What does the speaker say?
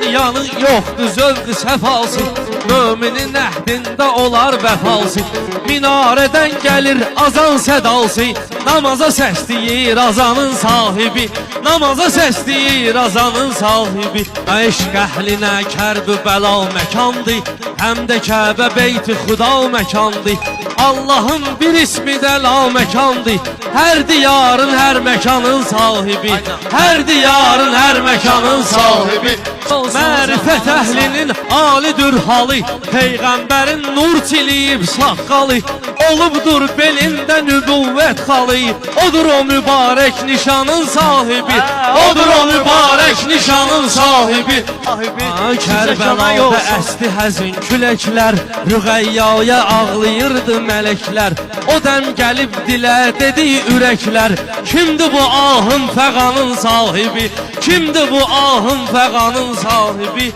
dünyanın yoxdur zövqü səfası, müminin əhdində olar vəfası. Minarədən gəlir azan sədası, namaza səsləyir azanın sahibi, namaza səsləyir azanın sahibi. Eşq əhlinə kərb-ü bəla məkandır, həm də Kəbə beyti xuda məkandır. Allahın bir ismi də la məkandır, hər diyarın hər məkanın sahibi, hər diyarın hər məkanın sahibi. Mərifət əhlinin alidir halı, Peyğəmbərin nur çiliyib saqqalı, olubdur belində nübüvvət xalı. Odur o mübarək nişanın sahibi, odur o mübarək nişanın sahibi. Kərbəlada əsdi həzin küləklər, Rüqəyyaya ağlayırdı mələklər. O dəm gəlib dilə dedi ürəklər, kimdir bu ahın fəqanın sahibi, kimdir bu ahın fəqanın sahibi?